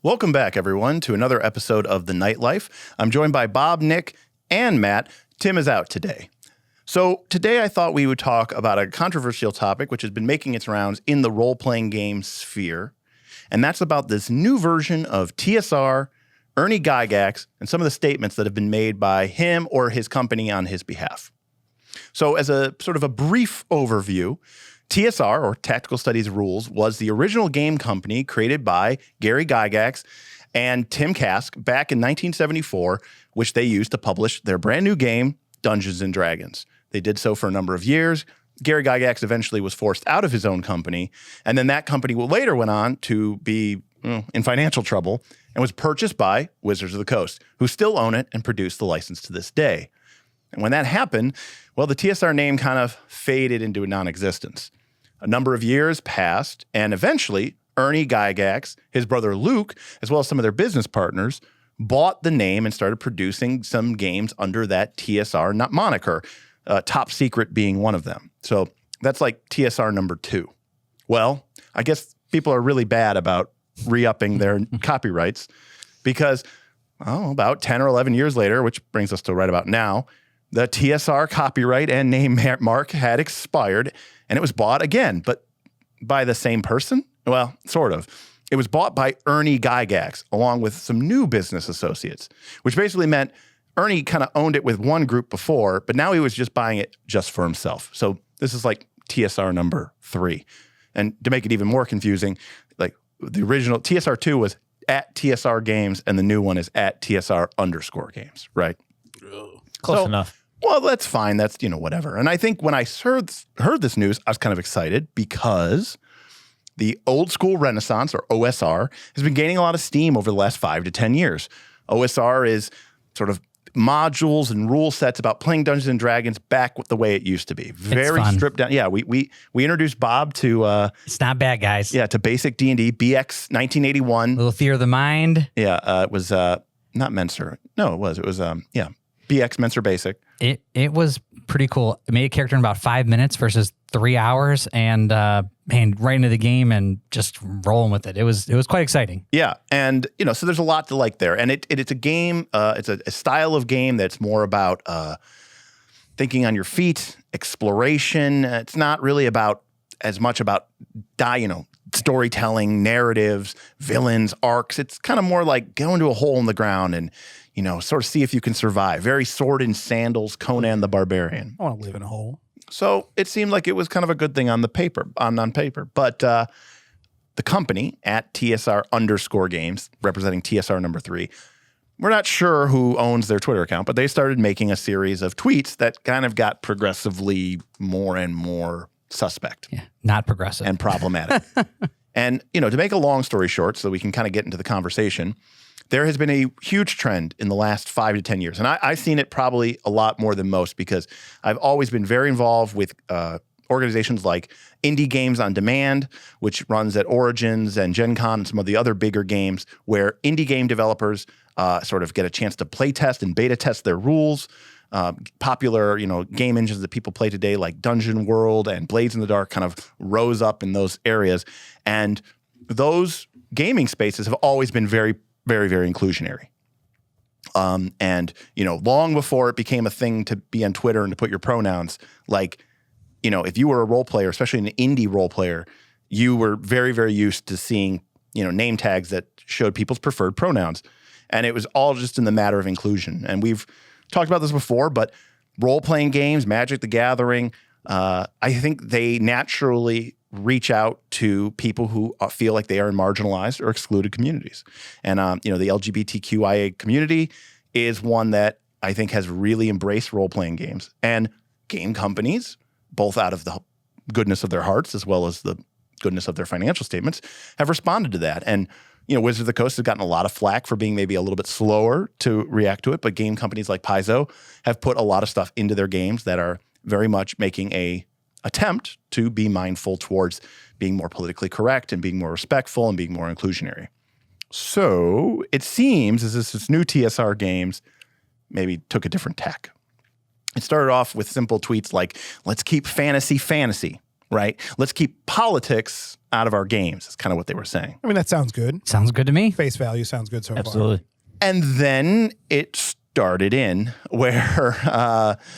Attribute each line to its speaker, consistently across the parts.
Speaker 1: Welcome back, everyone, to another episode of The Nightlife. I'm joined by Bob, Nick, and Matt. Tim is out today. So today I thought we would talk about a controversial topic which has been making its rounds in the role-playing game sphere, and that's about this new version of TSR, Ernie Gygax, and some of the statements that have been made by him or his company on his behalf. So as a sort of a brief overview, TSR, or Tactical Studies Rules, was the original game company created by Gary Gygax and Tim Kask back in 1974, which they used to publish their brand new game, Dungeons & Dragons. They did so for a number of years. Gary Gygax eventually was forced out of his own company, and then that company later went on to be in financial trouble and was purchased by Wizards of the Coast, who still own it and produce the license to this day. And when that happened, well, the TSR name kind of faded into non-existence. A number of years passed, and eventually, Ernie Gygax, his brother Luke, as well as some of their business partners, bought the name and started producing some games under that TSR moniker, Top Secret being one of them. So that's like TSR number 2. Well, I guess people are really bad about re-upping their copyrights because, about 10 or 11 years later, which brings us to right about now, the TSR copyright and name mark had expired, and it was bought again, but by the same person? Well, sort of. It was bought by Ernie Gygax, along with some new business associates, which basically meant Ernie kind of owned it with one group before, but now he was just buying it just for himself. So this is like TSR number 3. And to make it even more confusing, like the original TSR2 was at TSR Games, and the new one is at TSR_Games, right?
Speaker 2: Close enough.
Speaker 1: Well, that's fine. That's, whatever. And I think when I heard this news, I was kind of excited because the old school renaissance, or OSR, has been gaining a lot of steam over the last 5 to 10 years. OSR is sort of modules and rule sets about playing Dungeons & Dragons back the way it used to be. Very stripped down. Yeah, we introduced Bob to...
Speaker 3: it's not bad, guys.
Speaker 1: Yeah, to basic D&D, BX 1981.
Speaker 3: A little Theater of the Mind.
Speaker 1: Yeah, it was not Menser. No, it was. It was, BX Menser Basic.
Speaker 3: It was pretty cool. It made a character in about 5 minutes versus 3 hours, and right into the game and just rolling with it. It was quite exciting.
Speaker 1: Yeah, and so there's a lot to like there, and it's a game. It's a style of game that's more about thinking on your feet, exploration. It's not really about as much about storytelling, narratives, villains, arcs. It's kind of more like go into a hole in the ground and sort of see if you can survive. Very sword and sandals, Conan the Barbarian.
Speaker 2: I want to live in a hole.
Speaker 1: So it seemed like it was kind of a good thing on paper. But the company at TSR_Games, representing TSR number 3, we're not sure who owns their Twitter account, but they started making a series of tweets that kind of got progressively more and more suspect.
Speaker 3: Yeah, not progressive.
Speaker 1: And problematic. And, to make a long story short, so we can kind of get into the conversation, there has been a huge trend in the last 5 to 10 years. And I've seen it probably a lot more than most because I've always been very involved with organizations like Indie Games on Demand, which runs at Origins and Gen Con and some of the other bigger games where indie game developers sort of get a chance to play test and beta test their rules. Popular, game engines that people play today like Dungeon World and Blades in the Dark kind of rose up in those areas. And those gaming spaces have always been very, very, very inclusionary. And, long before it became a thing to be on Twitter and to put your pronouns, like, if you were a role player, especially an indie role player, you were very, very used to seeing, name tags that showed people's preferred pronouns. And it was all just in the matter of inclusion. And we've talked about this before, but role-playing games, Magic the Gathering, I think they naturally reach out to people who feel like they are in marginalized or excluded communities. And, the LGBTQIA community is one that I think has really embraced role-playing games. And game companies, both out of the goodness of their hearts as well as the goodness of their financial statements, have responded to that. And, Wizards of the Coast has gotten a lot of flack for being maybe a little bit slower to react to it, but game companies like Paizo have put a lot of stuff into their games that are very much making a attempt to be mindful towards being more politically correct and being more respectful and being more inclusionary. So it seems as if this new TSR Games maybe took a different tack. It started off with simple tweets like, let's keep fantasy fantasy. right? Let's keep politics out of our games. That's kind of what they were saying.
Speaker 2: I mean, that sounds good.
Speaker 3: Sounds good to me.
Speaker 2: Face value sounds good so far.
Speaker 4: Absolutely.
Speaker 1: And then it started in where,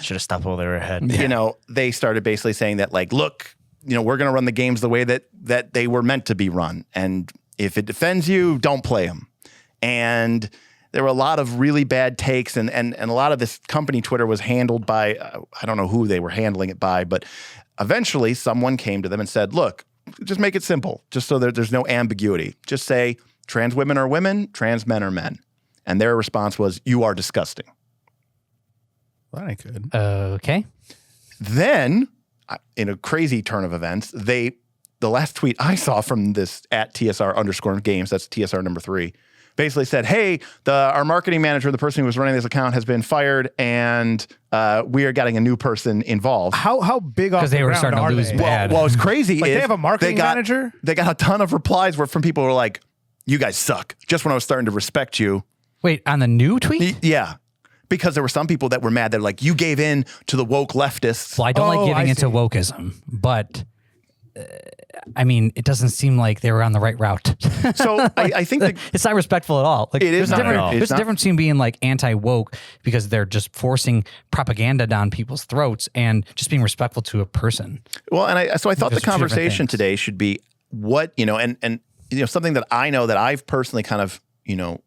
Speaker 4: Should have stopped while they were ahead.
Speaker 1: you know, they started basically saying that, like, look, you know, we're going to run the games the way that they were meant to be run. And if it defends you, don't play them. And there were a lot of really bad takes, and a lot of this company Twitter was handled by, I don't know who they were handling it by, but eventually someone came to them and said, look, just make it simple, just so that there's no ambiguity. Just say trans women are women, trans men are men. And their response was, you are disgusting.
Speaker 2: Well, that ain't good.
Speaker 3: Okay.
Speaker 1: Then, in a crazy turn of events, the last tweet I saw from this at TSR_games, that's TSR number 3, basically said, hey, our marketing manager, the person who was running this account, has been fired, and we are getting a new person involved.
Speaker 2: How big off
Speaker 3: Because
Speaker 2: the
Speaker 3: they were
Speaker 2: ground
Speaker 3: starting to
Speaker 2: are
Speaker 3: lose
Speaker 2: they?
Speaker 3: bad.
Speaker 1: Well, what's crazy
Speaker 2: Like,
Speaker 1: is
Speaker 2: they have a marketing manager?
Speaker 1: They got a ton of replies from people who were like, you guys suck. Just when I was starting to respect you.
Speaker 3: Wait, on the new tweet?
Speaker 1: Yeah. Because there were some people that were mad. They're like, you gave in to the woke leftists.
Speaker 3: Well, I don't like giving
Speaker 2: I
Speaker 3: into
Speaker 2: see.
Speaker 3: wokeism, but I mean, it doesn't seem like they were on the right route.
Speaker 1: So I think that
Speaker 3: It's not respectful at all. Like,
Speaker 1: It is
Speaker 3: there's a
Speaker 1: not
Speaker 3: difference-
Speaker 1: at all. It's
Speaker 3: There's a
Speaker 1: not.
Speaker 3: difference between being like anti-woke because they're just forcing propaganda down people's throats and just being respectful to a person.
Speaker 1: Well, and I thought the
Speaker 3: Those are two different
Speaker 1: conversation
Speaker 3: things.
Speaker 1: today should be what, you know, and you know, something that I know that I've personally kind of, you know,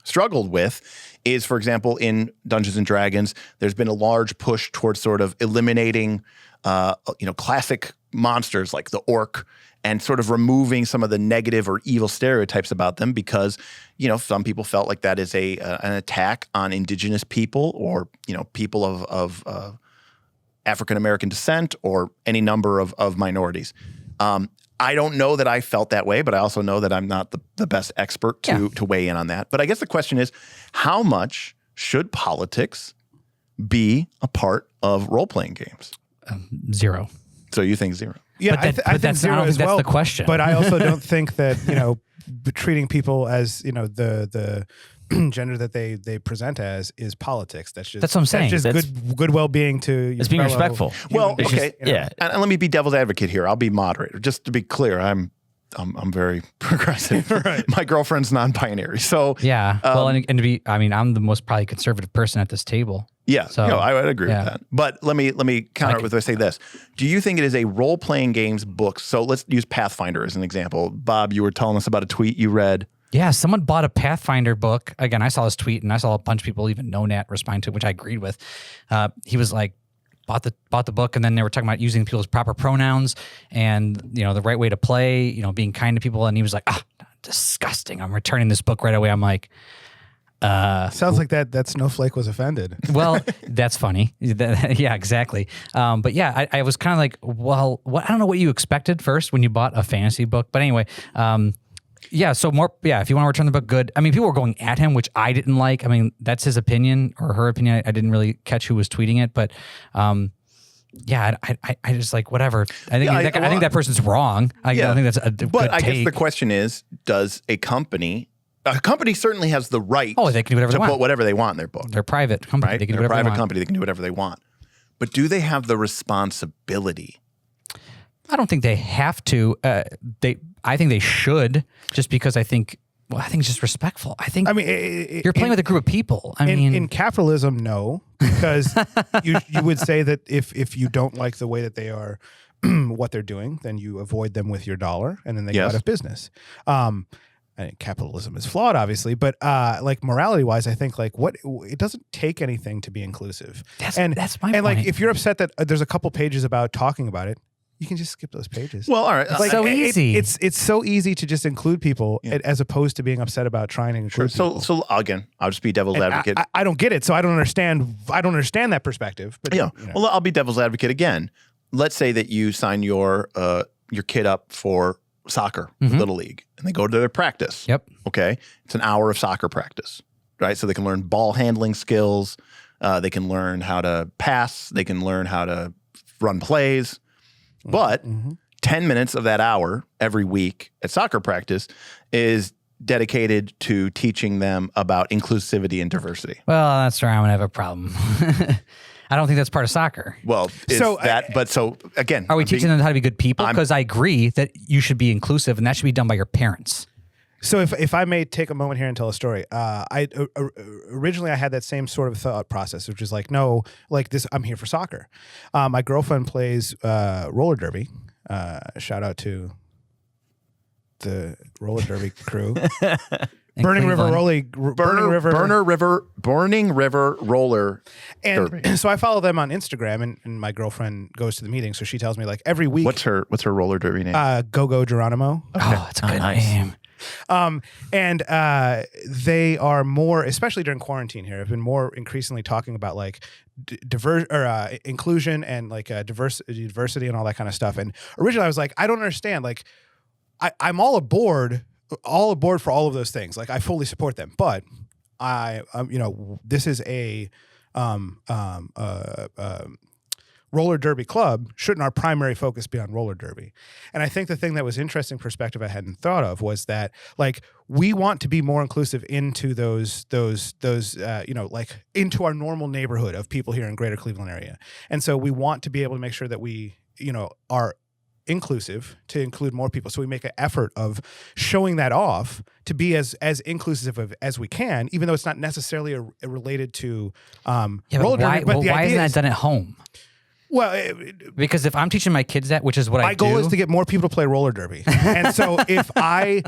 Speaker 1: struggled with is, for example, in Dungeons and Dragons, there's been a large push towards sort of eliminating, you know, classic monsters like the orc and sort of removing some of the negative or evil stereotypes about them because, you know, some people felt like that is an attack on indigenous people or, you know, people of African-American descent or any number of minorities. I don't know that I felt that way, but I also know that I'm not the best expert to weigh in on that. But I guess the question is, how much should politics be a part of role-playing games?
Speaker 3: 0.
Speaker 1: So you think 0?
Speaker 2: Yeah,
Speaker 3: But that-
Speaker 2: I
Speaker 3: but
Speaker 2: think
Speaker 3: that's- I
Speaker 2: zero
Speaker 3: don't think
Speaker 2: as
Speaker 3: that's
Speaker 2: well.
Speaker 3: the question.
Speaker 2: But I also don't think that, you know, treating people as, you know, the gender that they present as is politics. That's just
Speaker 3: That's what I'm saying.
Speaker 2: That's just good well-being to your
Speaker 4: It's being
Speaker 2: fellow
Speaker 4: respectful.
Speaker 1: Well,
Speaker 2: human beings,
Speaker 1: okay.
Speaker 2: you know?
Speaker 4: Yeah.
Speaker 1: And let me be devil's advocate here. I'll be moderator. Just to be clear, I'm very progressive.
Speaker 2: Right.
Speaker 1: My girlfriend's non-binary. So
Speaker 3: Yeah. Well, and to be, I mean, I'm the most probably conservative person at this table.
Speaker 1: yeah,
Speaker 3: So,
Speaker 1: no, I would agree
Speaker 3: yeah.
Speaker 1: with that. But let me counter it with say this. Do you think it is a role-playing games book? So let's use Pathfinder as an example. Bob, you were telling us about a tweet you read.
Speaker 3: Yeah, someone bought a Pathfinder book. Again, I saw this tweet and I saw a bunch of people, even Nonat, respond to it, which I agreed with. He was like, bought the book, and then they were talking about using people's proper pronouns and, you know, the right way to play, you know, being kind to people. And he was like, disgusting. I'm returning this book right away. I'm like,
Speaker 2: Sounds like that snowflake was offended.
Speaker 3: well, that's funny. Yeah, exactly. But yeah, I was kind of like, well, I don't know what you expected first when you bought a fantasy book. But anyway, yeah, so more, yeah, if you want to return the book, good. I mean, people were going at him, which I didn't like. I mean, that's his opinion or her opinion. I didn't really catch who was tweeting it, but yeah, I just like, whatever. I think I think that person's wrong. I think that's a good
Speaker 1: But I guess
Speaker 3: take.
Speaker 1: the question is, does a company certainly has the right
Speaker 3: Oh, they can do whatever
Speaker 1: to
Speaker 3: they want.
Speaker 1: put whatever they want in their book.
Speaker 3: They're a private company.
Speaker 1: Right?
Speaker 3: They can do
Speaker 1: They're a
Speaker 3: whatever they
Speaker 1: private
Speaker 3: want.
Speaker 1: company. They can do whatever they want. But do they have the responsibility?
Speaker 3: I don't think they have to. I think they should, just because I think it's just respectful. I think you're playing with a group of people. I mean,
Speaker 2: in capitalism, no, because you would say that if you don't like the way that they are, what they're doing, then you avoid them with your dollar, and then they go out of business. I think capitalism is flawed, obviously, but like morality-wise, I think it doesn't take anything to be inclusive.
Speaker 3: That's my point.
Speaker 2: And like, if you're upset that there's a couple pages about talking about it, you can just skip those pages.
Speaker 1: Well, all right.
Speaker 3: It's so easy.
Speaker 2: It's so easy to just include people as opposed to being upset about trying to include people.
Speaker 1: So again, I'll just be devil's
Speaker 2: And
Speaker 1: advocate.
Speaker 2: I don't get it, so I don't understand. I don't understand that perspective. But
Speaker 1: Yeah.
Speaker 2: you know.
Speaker 1: Well, I'll be devil's advocate again. Let's say that you sign your kid up for soccer, Little League, and they go to their practice.
Speaker 3: Yep.
Speaker 1: Okay. It's an hour of soccer practice, right? So they can learn ball handling skills. They can learn how to pass. They can learn how to run plays. But 10 minutes of that hour every week at soccer practice is dedicated to teaching them about inclusivity and diversity.
Speaker 3: Well, that's where I'm gonna have a problem. I don't think that's part of soccer.
Speaker 1: Well, so again,
Speaker 3: Are we teaching them how to be good people? Because I agree that you should be inclusive, and that should be done by your parents.
Speaker 2: So if I may take a moment here and tell a story, originally I had that same sort of thought process, which is like, no, like this, I'm here for soccer. My girlfriend plays roller derby. Shout out to the roller derby crew. Burning River roller derby. And so I follow them on Instagram, and my girlfriend goes to the meeting. So she tells me like every week.
Speaker 1: What's her roller derby name?
Speaker 2: Go Geronimo.
Speaker 3: Okay. Oh, that's a good name.
Speaker 2: And they are more, especially during quarantine here, have been more increasingly talking about like inclusion and like diversity and all that kind of stuff. And originally I was like, I don't understand. Like I'm all aboard for all of those things. Like I fully support them, but this is a roller derby club. Shouldn't our primary focus be on roller derby? And I think the thing that was interesting perspective I hadn't thought of was that like we want to be more inclusive into those like into our normal neighborhood of people here in Greater Cleveland area. And so we want to be able to make sure that we, are inclusive to include more people. So we make an effort of showing that off to be as inclusive as we can, even though it's not necessarily related to roller derby. But
Speaker 3: why isn't that done at home?
Speaker 2: Well,
Speaker 3: because if I'm teaching my kids that, which is what I do.
Speaker 2: My goal is to get more people to play roller derby. And so if I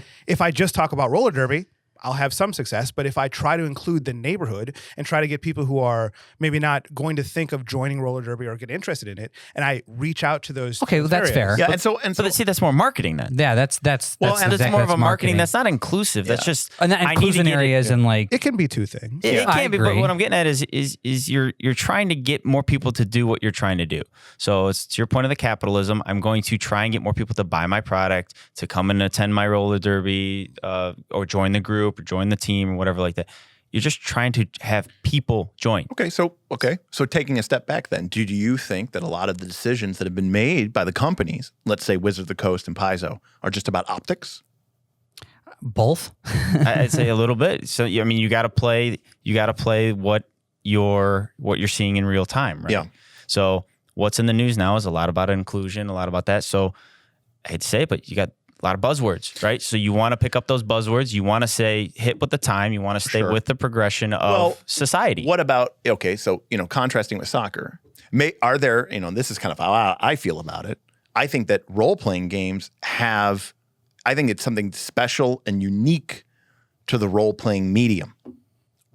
Speaker 2: just talk about roller derby, I'll have some success. But if I try to include the neighborhood and try to get people who are maybe not going to think of joining roller derby or get interested in it, and I reach out to those.
Speaker 3: Okay, well, that's fair.
Speaker 1: Yeah,
Speaker 4: but see, that's more marketing then.
Speaker 3: Yeah, that's
Speaker 4: more of a marketing. That's not inclusive. That's just
Speaker 3: and that inclusion areas and like
Speaker 2: it can be two things.
Speaker 4: It can be, but what I'm getting at is you're trying to get more people to do what you're trying to do. So it's to your point of the capitalism. I'm going to try and get more people to buy my product, to come and attend my roller derby, or join the group, or join the team, or whatever like that. You're just trying to have people join.
Speaker 1: So taking a step back then, do you think that a lot of the decisions that have been made by the companies, let's say Wizard of the Coast and Paizo, are just about optics?
Speaker 3: Both.
Speaker 4: I'd say a little bit. So I mean, you got to play what you're seeing in real time, right? Yeah. So what's in the news now is a lot about inclusion, a lot about that. So I hate to say it, but you got a lot of buzzwords, right? So you want to pick up those buzzwords. You want to say hit with the time. You want to stay with the progression of society.
Speaker 1: What about, so, contrasting with soccer, are there, this is kind of how I feel about it. I think that role-playing games I think it's something special and unique to the role-playing medium,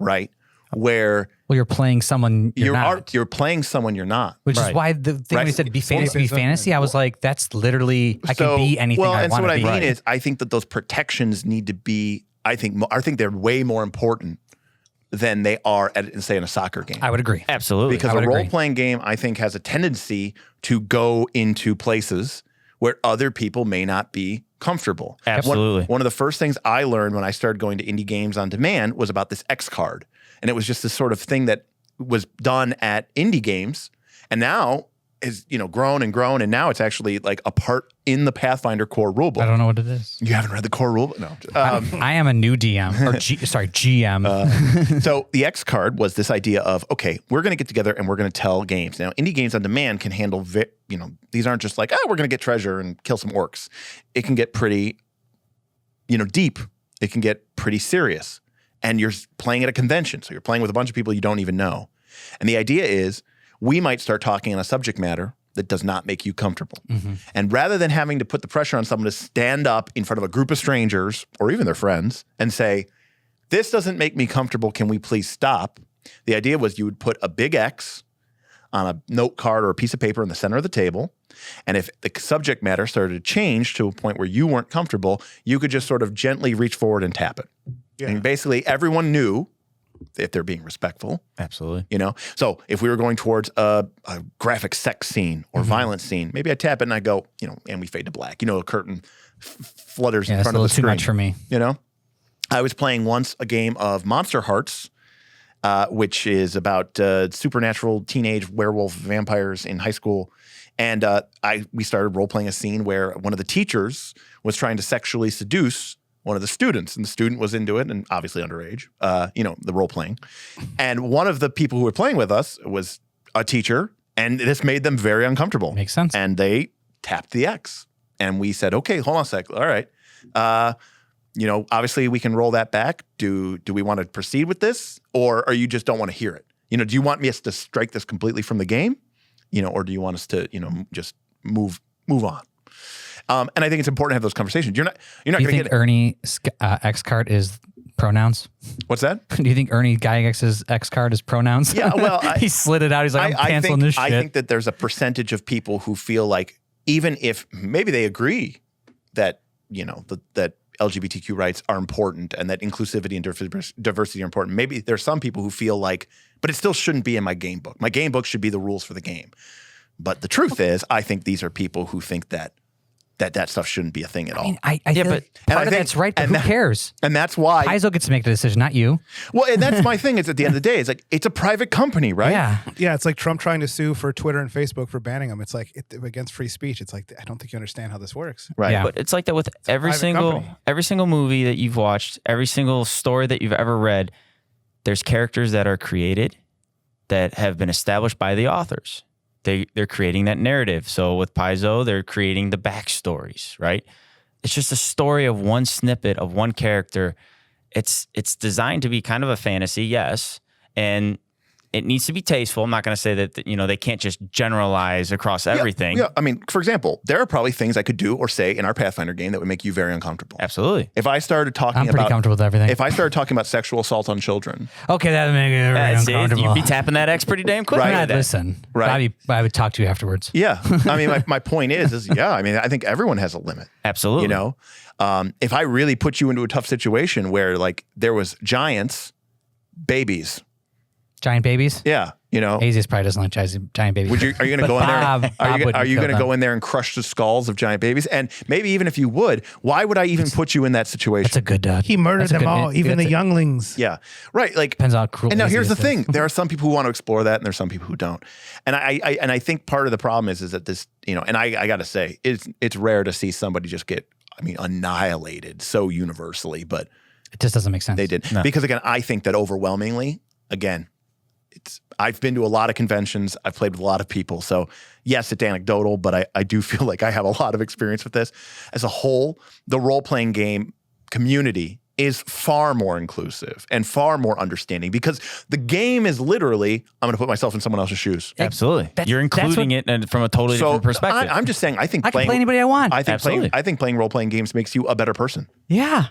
Speaker 1: right? Where
Speaker 3: you're playing someone you're not.
Speaker 1: You're playing someone you're not.
Speaker 3: Which is why the thing when you said be fantasy, I was like, that's literally, I can be anything I want to be.
Speaker 1: Well, and so what I mean is, I think that those protections need to be, I think they're way more important than they are say, in a soccer game.
Speaker 3: I would agree.
Speaker 4: Absolutely.
Speaker 1: Because a role-playing game, I think, has a tendency to go into places where other people may not be comfortable.
Speaker 4: Absolutely.
Speaker 1: One of the first things I learned when I started going to indie games on demand was about this X card. And it was just this sort of thing that was done at indie games, and now is grown and grown, and now it's actually like a part in the Pathfinder core rulebook.
Speaker 3: I don't know what it is.
Speaker 1: You haven't read the core rulebook? No.
Speaker 3: I am a new DM or GM.
Speaker 1: So the X card was this idea of, okay, we're going to get together and we're going to tell games. Now, indie games on demand can handle these aren't just like, we're going to get treasure and kill some orcs. It can get pretty deep. It can get pretty serious. And you're playing at a convention. So you're playing with a bunch of people you don't even know. And the idea is we might start talking on a subject matter that does not make you comfortable. Mm-hmm. And rather than having to put the pressure on someone to stand up in front of a group of strangers or even their friends and say, this doesn't make me comfortable, can we please stop? The idea was you would put a big X on a note card or a piece of paper in the center of the table. And if the subject matter started to change to a point where you weren't comfortable, you could just sort of gently reach forward and tap it. Yeah. And basically everyone knew if they're being respectful.
Speaker 4: Absolutely.
Speaker 1: So if we were going towards a graphic sex scene or violent scene, maybe I tap it and I go, and we fade to black. A curtain flutters in front of the screen.
Speaker 3: Too much for me.
Speaker 1: I was playing once a game of Monster Hearts, which is about supernatural teenage werewolf vampires in high school. And we started role-playing a scene where one of the teachers was trying to sexually seduce one of the students, and the student was into it, and obviously underage, the role-playing. And one of the people who were playing with us was a teacher, and this made them very uncomfortable.
Speaker 3: Makes sense.
Speaker 1: And they tapped the X. And we said, okay, hold on a sec. All right. Obviously we can roll that back. Do we want to proceed with this? Or you just don't want to hear it? Do you want us to strike this completely from the game? Or do you want us to, just move on? And I think it's important to have those conversations. You're not
Speaker 3: Do you
Speaker 1: going to
Speaker 3: think
Speaker 1: get
Speaker 3: Ernie's X card is pronouns?
Speaker 1: What's that?
Speaker 3: Do you think Ernie Gygax's X card is pronouns?
Speaker 1: Yeah, well,
Speaker 3: he slid it out. He's like, I'm canceling this shit.
Speaker 1: I think that there's a percentage of people who feel like even if maybe they agree that, that LGBTQ rights are important and that inclusivity and diversity are important, maybe there's some people who feel like, but it still shouldn't be in my game book. My game book should be the rules for the game. But the truth is, I think these are people who think that stuff shouldn't be a thing at all.
Speaker 3: I feel like part of that's right, but who cares?
Speaker 1: And that's why
Speaker 3: Paizo gets to make the decision, not you.
Speaker 1: Well, and that's my thing. Is at the end of the day, it's like it's a private company, right?
Speaker 2: Yeah. It's like Trump trying to sue for Twitter and Facebook for banning them. It's like against free speech. It's like I don't think you understand how this works.
Speaker 1: Right.
Speaker 3: Yeah.
Speaker 4: But it's like that with every single movie that you've watched, every single story that you've ever read. There's characters that are created that have been established by the authors. They're creating that narrative. So with Paizo, they're creating the backstories, right? It's just a story of one snippet of one character. It's designed to be kind of a fantasy, yes, and it needs to be tasteful. I'm not going to say that they can't just generalize across everything.
Speaker 1: Yeah, I mean, for example, there are probably things I could do or say in our Pathfinder game that would make you very uncomfortable.
Speaker 4: Absolutely.
Speaker 1: If I started talking
Speaker 3: I'm pretty comfortable with everything.
Speaker 1: If I started talking about sexual assault on children,
Speaker 3: okay, that would make it very uncomfortable.
Speaker 4: You'd be tapping that X pretty damn quick.
Speaker 1: Right.
Speaker 3: Listen,
Speaker 1: Right.
Speaker 3: I would talk to you afterwards.
Speaker 1: yeah. I mean, my point is I mean, I think everyone has a limit.
Speaker 4: Absolutely.
Speaker 1: If I really put you into a tough situation where like there was giants, babies.
Speaker 3: Giant babies?
Speaker 1: Yeah.
Speaker 3: Azius probably doesn't like giant babies.
Speaker 1: Are you going to go in there? Are you going to go in there and crush the skulls of giant babies? And maybe even if you would, why would I even put you in that situation?
Speaker 3: That's a good.
Speaker 2: He murdered them all, even the younglings.
Speaker 1: Yeah, right. Like
Speaker 3: depends on how cruel.
Speaker 1: And now here's the
Speaker 3: Azius
Speaker 1: thing:
Speaker 3: is.
Speaker 1: there are some people who want to explore that, and there's some people who don't. And I think part of the problem is that this, and I got to say, it's rare to see somebody just get, annihilated so universally, but
Speaker 3: it just doesn't make sense.
Speaker 1: they did
Speaker 4: No.
Speaker 1: because again, I think that overwhelmingly, again. I've been to a lot of conventions. I've played with a lot of people. So yes, it's anecdotal, but I do feel like I have a lot of experience with this. As a whole, the role-playing game community is far more inclusive and far more understanding because the game is literally, I'm going to put myself in someone else's shoes.
Speaker 4: Absolutely. You're including it from a totally different perspective.
Speaker 1: I'm just saying, I think
Speaker 3: I can play anybody I want.
Speaker 1: I think
Speaker 4: Absolutely.
Speaker 1: playing role-playing games makes you a better person.
Speaker 3: Yeah.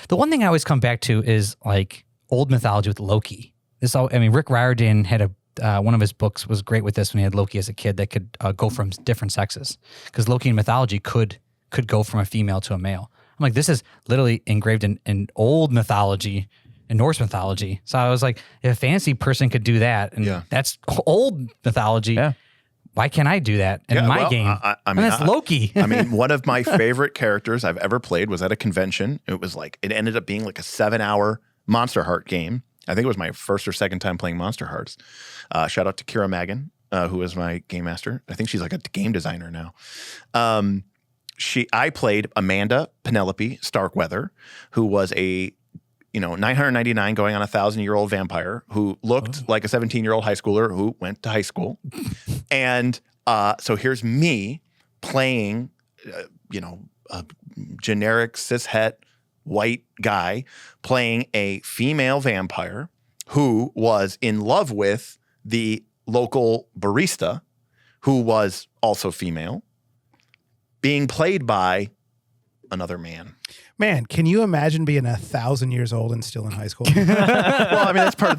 Speaker 3: The one thing I always come back to is like old mythology with Loki. Rick Riordan had one of his books was great with this when he had Loki as a kid that could go from different sexes because Loki in mythology could go from a female to a male. I'm like, this is literally engraved in old mythology, in Norse mythology. So I was like, if a fantasy person could do that, and that's old mythology, why can't I do that in my game? And that's Loki.
Speaker 1: One of my favorite characters I've ever played was at a convention. It ended up being like a 7-hour Monster Heart game. I think it was my first or second time playing Monster Hearts. Shout out to Kira Magan, who is my game master. I think she's like a game designer now. I played Amanda Penelope Starkweather, who was a 999 going on 1,000-year-old vampire who looked like a 17-year-old high schooler who went to high school. And so here's me playing, a generic cishet white guy playing a female vampire who was in love with the local barista who was also female, being played by another man.
Speaker 2: Man, can you imagine being 1,000 years old and still in high school?
Speaker 1: Well, that's part of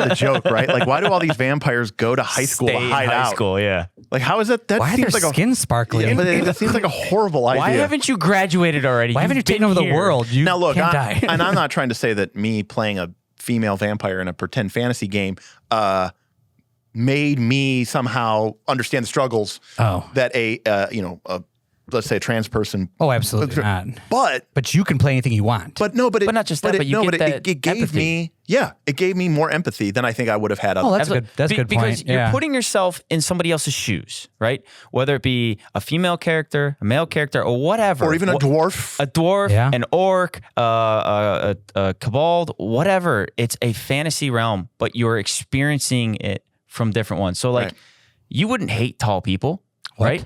Speaker 1: the joke, right? Like, why do all these vampires go to high school to hide out?
Speaker 4: High school, yeah.
Speaker 1: Like, how is that? That
Speaker 3: Why are
Speaker 1: seems
Speaker 3: their
Speaker 1: like
Speaker 3: skin sparkly?
Speaker 1: Yeah, but that seems like a horrible idea.
Speaker 4: Why haven't you graduated already?
Speaker 3: Why haven't you taken over the world? You
Speaker 1: now look,
Speaker 3: can't die.
Speaker 1: and I'm not trying to say that me playing a female vampire in a pretend fantasy game made me somehow understand the struggles that let's say a trans person.
Speaker 3: Oh, absolutely not.
Speaker 1: But
Speaker 3: you can play anything you want.
Speaker 1: But not just that. It gave me it gave me more empathy than I think I would have had.
Speaker 3: Oh, that's good. That's a good point.
Speaker 4: Because you're putting yourself in somebody else's shoes, right? Whether it be a female character, a male character, or whatever,
Speaker 1: or even a dwarf,
Speaker 4: an orc, a kobold, whatever. It's a fantasy realm, but you're experiencing it from different ones. So like
Speaker 1: Right.
Speaker 4: you wouldn't hate tall people, right?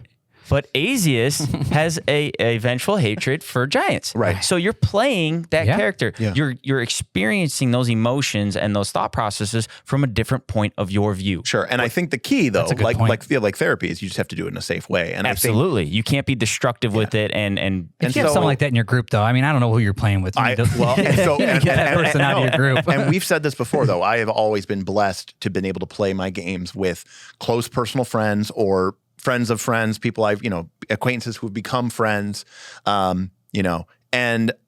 Speaker 4: But Azius has a vengeful hatred for giants.
Speaker 1: Right.
Speaker 4: So you're playing that character.
Speaker 1: Yeah.
Speaker 4: You're experiencing those emotions and those thought processes from a different point of your view.
Speaker 1: Sure. And I think the key, though,
Speaker 3: a good
Speaker 1: like
Speaker 3: point.
Speaker 1: like therapy, is you just have to do it in a safe way. And
Speaker 4: Absolutely. You can't be destructive with it and
Speaker 3: If you have something like that in your group, though, I mean, I don't know who you're playing with. You need to get that person out of your group.
Speaker 1: And we've said this before, though. I have always been blessed to been able to play my games with close personal friends or friends of friends, people I've, acquaintances who've become friends, and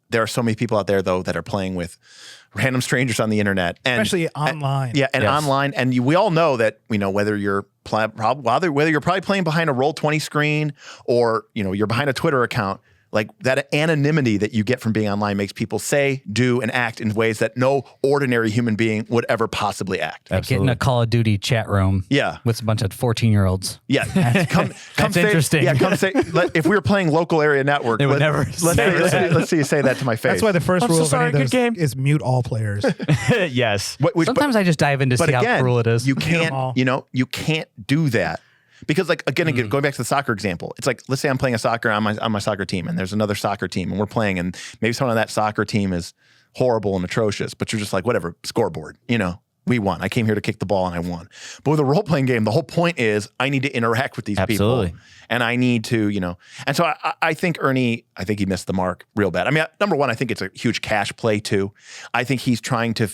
Speaker 1: there are so many people out there, though, that are playing with random strangers on the internet. And,
Speaker 2: Especially online.
Speaker 1: Online. And we all know that, whether you're whether you're probably playing behind a Roll20 screen or, you're behind a Twitter account, like that anonymity that you get from being online makes people say, do, and act in ways that no ordinary human being would ever possibly act.
Speaker 3: Like get in a Call of Duty chat room with a bunch of 14-year-olds.
Speaker 1: Yeah. Come
Speaker 3: That's
Speaker 1: say,
Speaker 3: interesting.
Speaker 1: Yeah, come say, if we were playing local area network,
Speaker 3: They would never
Speaker 1: let's see you say that to my face.
Speaker 2: That's why the first rule of any of
Speaker 4: good
Speaker 2: those
Speaker 4: game.
Speaker 2: is mute all players.
Speaker 4: yes.
Speaker 3: Sometimes I just dive in to see how cruel it is.
Speaker 1: You can't, you can't do that. Because again, going back to the soccer example, it's like, let's say I'm playing a soccer on my soccer team and there's another soccer team and we're playing and maybe someone on that soccer team is horrible and atrocious, but you're just like, whatever, scoreboard, we won. I came here to kick the ball and I won. But with a role-playing game, the whole point is I need to interact with these people. And I need to, and so I think Ernie, he missed the mark real bad. I mean, number one, I think it's a huge cash play too. I think he's trying to,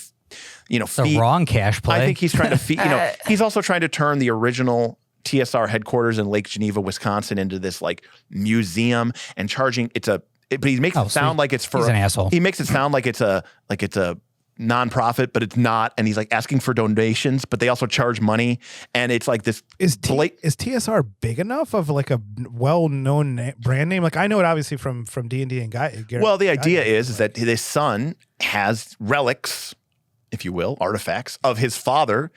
Speaker 3: the wrong cash play.
Speaker 1: I think he's trying to feed, he's also trying to turn the original TSR headquarters in Lake Geneva, Wisconsin into this like museum and charging but he makes it sound like it's for
Speaker 3: he's an asshole.
Speaker 1: He makes it sound like it's a nonprofit, but it's not. And he's like asking for donations, but they also charge money. And it's like this
Speaker 2: is TSR big enough of like a well-known brand name? Like I know it obviously from D&D and Guy.
Speaker 1: Well, the idea is that his son has relics, if you will, artifacts of his father.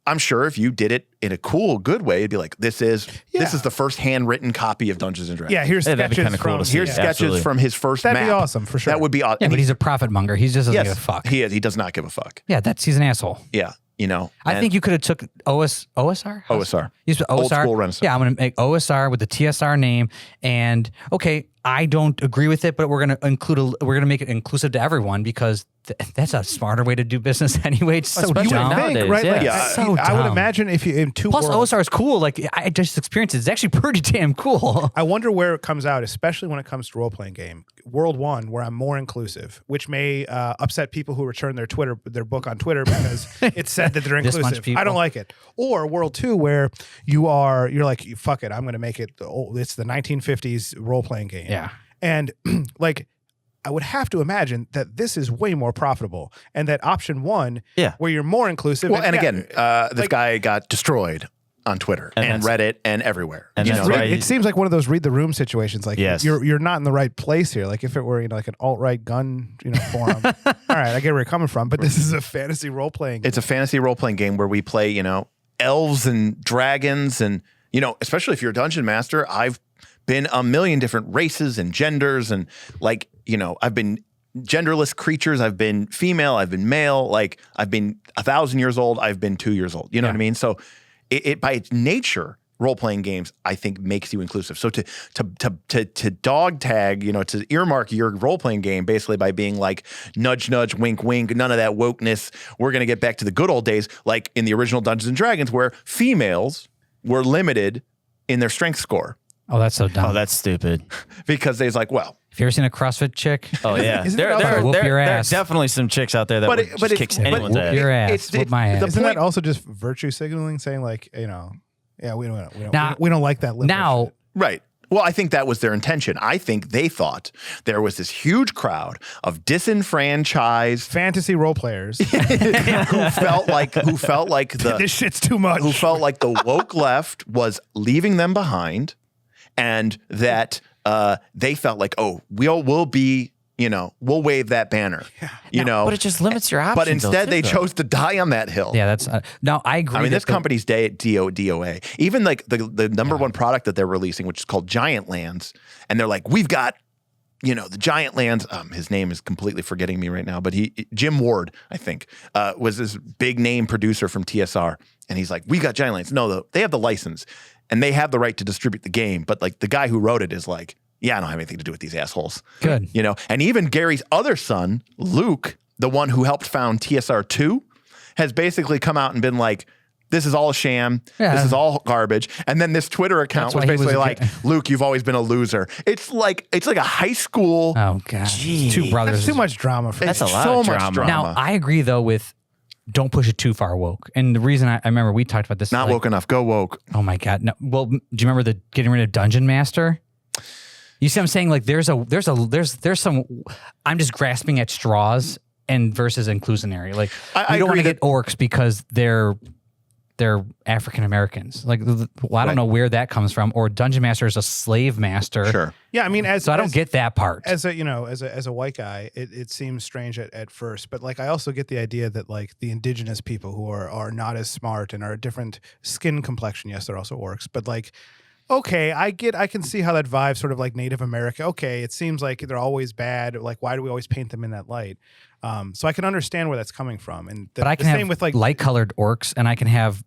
Speaker 1: I'm sure if you did it in a cool, good way, it'd be like, this is the first handwritten copy of Dungeons and Dragons.
Speaker 2: Yeah, here's
Speaker 4: that'd be
Speaker 2: sketches
Speaker 4: kinda cool
Speaker 2: from
Speaker 4: to see.
Speaker 1: Here's sketches
Speaker 4: Absolutely.
Speaker 1: from his first map.
Speaker 2: That'd be awesome for sure.
Speaker 1: That would be awesome.
Speaker 3: Yeah, but he's a profit monger. He just doesn't give a fuck.
Speaker 1: He is. He does not give a fuck.
Speaker 3: Yeah, he's an asshole.
Speaker 1: Yeah.
Speaker 3: I think you could have took OSR?
Speaker 1: OSR.
Speaker 3: Used to OSR.
Speaker 1: Old school Renaissance.
Speaker 3: Yeah, I'm going to make OSR with the TSR name. And okay, I don't agree with it, but we're going to make it inclusive to everyone because that's a smarter way to do business anyway. It's so
Speaker 4: Especially
Speaker 3: dumb.
Speaker 4: nowadays,
Speaker 2: right? Like,
Speaker 1: Yeah.
Speaker 3: So
Speaker 2: I would
Speaker 3: dumb.
Speaker 2: imagine if you in two
Speaker 3: Plus,
Speaker 2: worlds,
Speaker 3: OSR is cool. Like I just experienced it. It's actually pretty damn cool.
Speaker 2: I wonder where it comes out, especially when it comes to role-playing game. World 1, where I'm more inclusive, which may upset people who return their book on Twitter because it said that they're
Speaker 3: This much
Speaker 2: inclusive.
Speaker 3: people.
Speaker 2: I don't like it. Or World 2, where you're like, fuck it, I'm going to make it. It's the 1950s role-playing game.
Speaker 3: Yeah.
Speaker 2: And like, I would have to imagine that this is way more profitable, and that option 1, where you're more inclusive.
Speaker 1: Well, and again, this guy got destroyed on Twitter and Reddit and everywhere.
Speaker 4: And that's right.
Speaker 2: It seems like one of those read the room situations. Like you're not in the right place here. Like if it were like an alt-right gun forum. All right, I get where you're coming from, but this is a fantasy role playing.
Speaker 1: It's a fantasy role playing game where we play elves and dragons and especially if you're a dungeon master. I've been a million different races and genders and I've been genderless creatures. I've been female. I've been male. Like I've been 1,000 years old. I've been 2 years old. You know what I mean? So it by its nature, role-playing games, I think, makes you inclusive. So to dog tag, to earmark your role-playing game basically by being like nudge, nudge, wink, wink, none of that wokeness. We're going to get back to the good old days, like in the original Dungeons and Dragons, where females were limited in their strength score.
Speaker 3: Oh, that's so dumb.
Speaker 4: Oh, that's stupid.
Speaker 1: Because they's like, well.
Speaker 3: Have you ever seen a CrossFit chick?
Speaker 4: Oh, yeah.
Speaker 2: There
Speaker 4: are definitely some chicks out there that would just kick anyone's ass.
Speaker 3: Your ass. Whoop my ass.
Speaker 2: Isn't that also just virtue signaling, saying like, we don't like that.
Speaker 3: Now,
Speaker 2: shit.
Speaker 1: Right. Well, I think that was their intention. I think they thought there was this huge crowd of disenfranchised
Speaker 2: fantasy role players
Speaker 1: who felt like
Speaker 2: this shit's too much.
Speaker 1: Who felt like the woke left was leaving them behind, and that they felt like, oh, we'll be, we'll wave that banner,
Speaker 4: But it just limits your options.
Speaker 1: But instead, they chose to die on that hill.
Speaker 3: Yeah, that's no. I agree.
Speaker 1: I mean, this company's DOA, even like the number one product that they're releasing, which is called Giant Lands, and they're like, we've got the Giant Lands, his name is completely forgetting me right now, but Jim Ward, I think, was this big name producer from TSR. And he's like, we got Giant Lands. No, they have the license and they have the right to distribute the game. But like the guy who wrote it is like, yeah, I don't have anything to do with these assholes.
Speaker 3: Good.
Speaker 1: And even Gary's other son, Luke, the one who helped found TSR 2, has basically come out and been like, this is all a sham.
Speaker 3: Yeah.
Speaker 1: This is all garbage. And then this Twitter account was basically like, Luke, you've always been a loser. It's like a high school.
Speaker 3: Oh God.
Speaker 4: Gee.
Speaker 3: Two brothers.
Speaker 2: That's too much drama for
Speaker 4: That's
Speaker 2: me.
Speaker 4: a lot
Speaker 1: so
Speaker 4: of
Speaker 1: much
Speaker 4: drama.
Speaker 1: drama.
Speaker 3: Now, I agree though with don't push it too far woke. And the reason I remember we talked about this.
Speaker 1: Not woke enough. Go woke.
Speaker 3: Oh my God. No. Well, do you remember the getting rid of Dungeon Master? You see what I'm saying? Like there's some, I'm just grasping at straws and versus inclusionary. Like
Speaker 1: I
Speaker 3: don't want to
Speaker 1: agree
Speaker 3: get orcs because they're African Americans. Like, I don't know where that comes from. Or Dungeon Master is a slave master.
Speaker 1: Sure.
Speaker 2: Yeah, I mean,
Speaker 3: So I don't get that part.
Speaker 2: as a white guy, it seems strange at first, but like I also get the idea that like the indigenous people who are not as smart and are a different skin complexion. Yes, they're also orcs, but like, okay, I can see how that vibe sort of like Native America. Okay, it seems like they're always bad. Like, why do we always paint them in that light? So I can understand where that's coming from. And
Speaker 3: but I can
Speaker 2: same
Speaker 3: have
Speaker 2: with like
Speaker 3: light-colored orcs, and I can have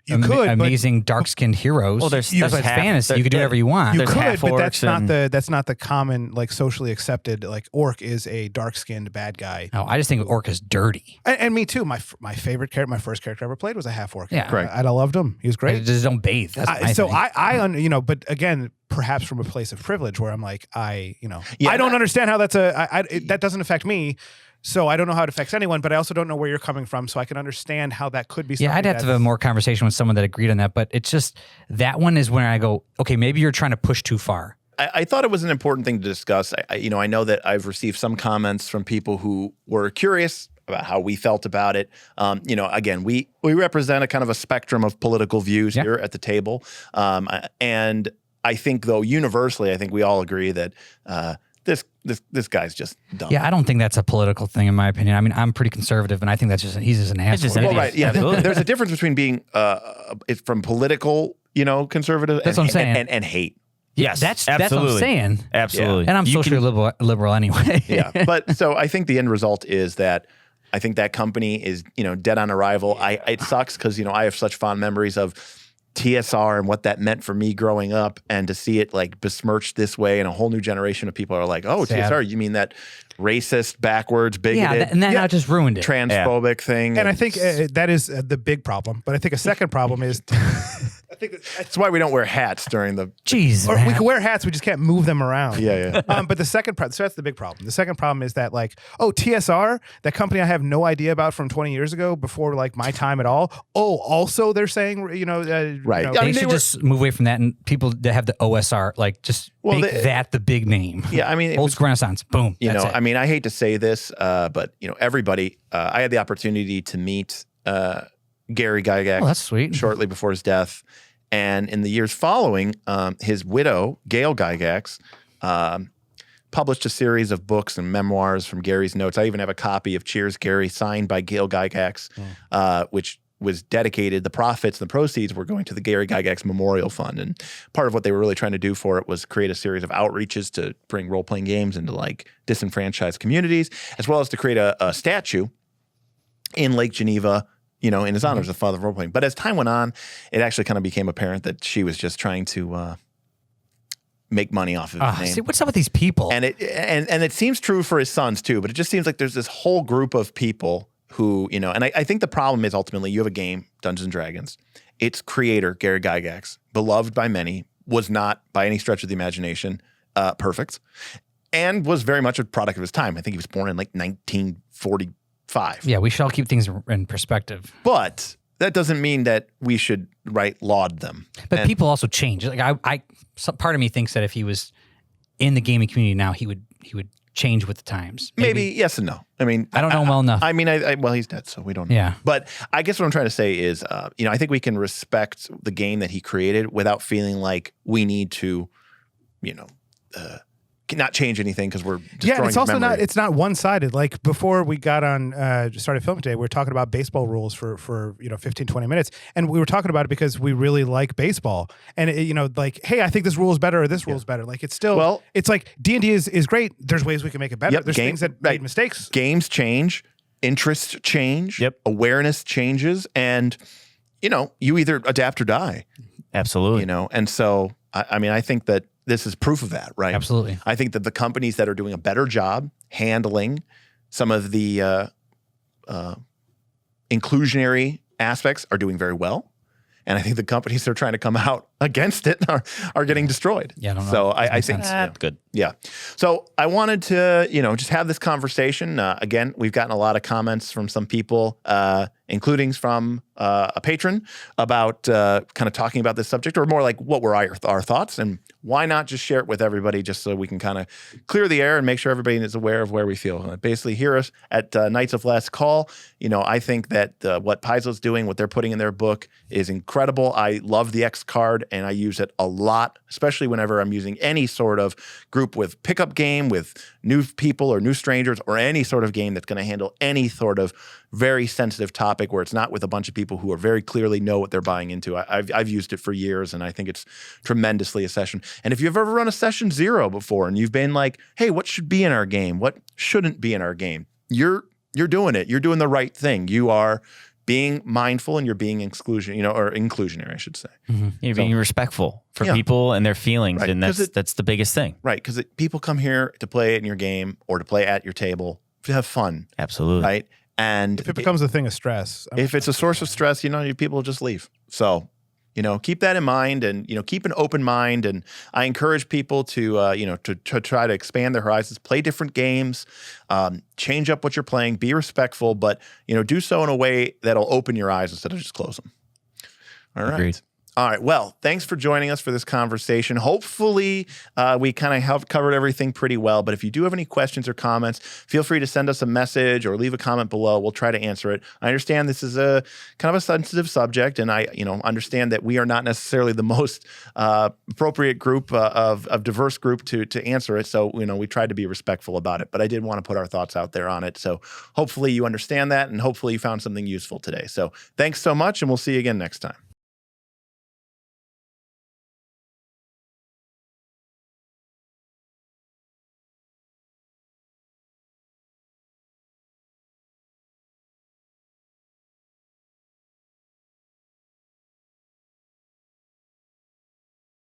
Speaker 3: amazing dark-skinned heroes.
Speaker 4: Well,
Speaker 3: that's why it's fantasy. You can do whatever you want.
Speaker 2: You
Speaker 4: There's
Speaker 2: could,
Speaker 4: half
Speaker 2: but that's
Speaker 4: orcs
Speaker 2: not the common like socially accepted like orc is a dark skinned bad guy.
Speaker 3: No, I just think orc is dirty.
Speaker 2: And me too. My favorite character, my first character I ever played was a half orc.
Speaker 3: Yeah.
Speaker 1: Correct.
Speaker 2: I loved him. He was
Speaker 3: I
Speaker 2: great.
Speaker 3: just don't bathe. That's my thing.
Speaker 2: But again, perhaps from a place of privilege where I'm like, I
Speaker 1: Yeah,
Speaker 2: don't understand how that's that doesn't affect me. So I don't know how it affects anyone, but I also don't know where you're coming from. So I can understand how that could be something.
Speaker 3: Yeah, I'd have to have a more conversation with someone that agreed on that. But it's just, that one is when I go, okay, maybe you're trying to push too far.
Speaker 1: I thought it was an important thing to discuss. I know that I've received some comments from people who were curious about how we felt about it. Again, we represent a kind of a spectrum of political views here at the table. And I think, though, universally, I think we all agree that this guy's just dumb.
Speaker 3: Yeah, I don't think that's a political thing, in my opinion. I mean, I'm pretty conservative, and I think he's just an asshole.
Speaker 4: just an
Speaker 1: Well,
Speaker 4: idiot.
Speaker 1: right, yeah. There's a difference between being it's from political, conservative
Speaker 3: That's what I'm saying.
Speaker 1: and hate.
Speaker 4: Yes,
Speaker 3: That's what I'm
Speaker 4: absolutely.
Speaker 3: saying.
Speaker 4: Absolutely.
Speaker 3: And I'm socially liberal anyway.
Speaker 1: Yeah. But so I think the end result is that I think that company is, dead on arrival. It sucks because, I have such fond memories of TSR and what that meant for me growing up, and to see it like besmirched this way, and a whole new generation of people are like, oh,
Speaker 3: Sad.
Speaker 1: TSR, you mean that racist, backwards, bigoted,
Speaker 3: and that just ruined it.
Speaker 1: transphobic thing?
Speaker 2: And I think that is the big problem. But I think a second problem is I think
Speaker 1: that's why we don't wear hats during the.
Speaker 3: Jeez,
Speaker 2: or we
Speaker 3: man.
Speaker 2: can wear hats, we just can't move them around.
Speaker 1: Yeah.
Speaker 2: But the second problem, so that's the big problem. The second problem is that like, TSR, that company I have no idea about from 20 years ago, before like my time at all. Oh, also they're saying,
Speaker 1: Right.
Speaker 3: They should just move away from that, and people that have the OSR, like, just make that the big name.
Speaker 1: Yeah, I mean,
Speaker 3: Old School Renaissance, boom. That's it.
Speaker 1: I mean, I hate to say this, but everybody. I had the opportunity to meet Gary Gygax.
Speaker 3: Oh, that's sweet.
Speaker 1: Shortly before his death, and in the years following, his widow, Gail Gygax, published a series of books and memoirs from Gary's notes. I even have a copy of Cheers, Gary, signed by Gail Gygax, which was dedicated. The profits and the proceeds were going to the Gary Gygax Memorial Fund. And part of what they were really trying to do for it was create a series of outreaches to bring role-playing games into like disenfranchised communities, as well as to create a statue in Lake Geneva, in his honor as the father of role-playing. But as time went on, it actually kind of became apparent that she was just trying to make money off of his name.
Speaker 3: See, what's up with these people?
Speaker 1: And it seems true for his sons too, but it just seems like there's this whole group of people who, and I think the problem is ultimately you have a game, Dungeons & Dragons. Its creator, Gary Gygax, beloved by many, was not by any stretch of the imagination perfect, and was very much a product of his time. I think he was born in like 1945.
Speaker 3: Yeah, we should all keep things in perspective.
Speaker 1: But that doesn't mean that we should laud them.
Speaker 3: But people also change. Like some part of me thinks that if he was in the gaming community now, he would change with the times.
Speaker 1: Maybe yes and no. I mean,
Speaker 3: I don't know him well enough.
Speaker 1: I mean, well, he's dead, so we don't know.
Speaker 3: Yeah.
Speaker 1: But I guess what I'm trying to say is, I think we can respect the game that he created without feeling like we need to, not change anything because we're destroying
Speaker 2: Yeah, and it's also
Speaker 1: memory.
Speaker 2: not. It's not one sided. Like before we got on, started filming today, we were talking about baseball rules for 15, 20 minutes, and we were talking about it because we really like baseball, and like, hey, I think this rule is better or this rule is better. Like it's still, it's like D&D is great. There's ways we can make it better. There's things that made mistakes.
Speaker 1: Games change, interests change, awareness changes, and you either adapt or die.
Speaker 4: Absolutely.
Speaker 1: And so I think that this is proof of that, right?
Speaker 3: Absolutely.
Speaker 1: I think that the companies that are doing a better job handling some of the inclusionary aspects are doing very well. And I think the companies that are trying to come out against it are getting destroyed.
Speaker 3: Yeah, I don't know.
Speaker 1: So I think
Speaker 4: that's good.
Speaker 1: Yeah. So I wanted to, just have this conversation. Again, we've gotten a lot of comments from some people, including from a patron about kind of talking about this subject, or more like what were our thoughts, and why not just share it with everybody just so we can kind of clear the air and make sure everybody is aware of where we feel. Basically, hear us at Knights of Last Call. I think that what Paizo's doing, what they're putting in their book is incredible. I love the X card, and I use it a lot, especially whenever I'm using any sort of group with pickup game with new people or new strangers, or any sort of game that's going to handle any sort of very sensitive topic where it's not with a bunch of people who are very clearly know what they're buying into. I've used it for years, and I think it's tremendously a session. And if you've ever run a session 0 before and you've been like, hey, what should be in our game? What shouldn't be in our game? You're doing it. You're doing the right thing. You are being mindful, and you're being inclusionary, I should say.
Speaker 3: Mm-hmm.
Speaker 4: You're being respectful for people and their feelings,
Speaker 1: right.
Speaker 4: And that's the biggest thing.
Speaker 1: Right, because people come here to play it in your game or to play at your table to have fun.
Speaker 4: Absolutely.
Speaker 1: Right? And
Speaker 2: if it becomes a thing of stress,
Speaker 1: if it's a source of stress, people just leave. So, keep that in mind, and keep an open mind. And I encourage people to to try to expand their horizons, play different games, change up what you're playing, be respectful, but do so in a way that'll open your eyes instead of just close them. All right.
Speaker 4: Agreed.
Speaker 1: All right. Well, thanks for joining us for this conversation. Hopefully, we kind of covered everything pretty well. But if you do have any questions or comments, feel free to send us a message or leave a comment below. We'll try to answer it. I understand this is a kind of a sensitive subject, and I, understand that we are not necessarily the most appropriate group of diverse group to answer it. So, we tried to be respectful about it. But I did want to put our thoughts out there on it. So hopefully you understand that, and hopefully you found something useful today. So thanks so much, and we'll see you again next time.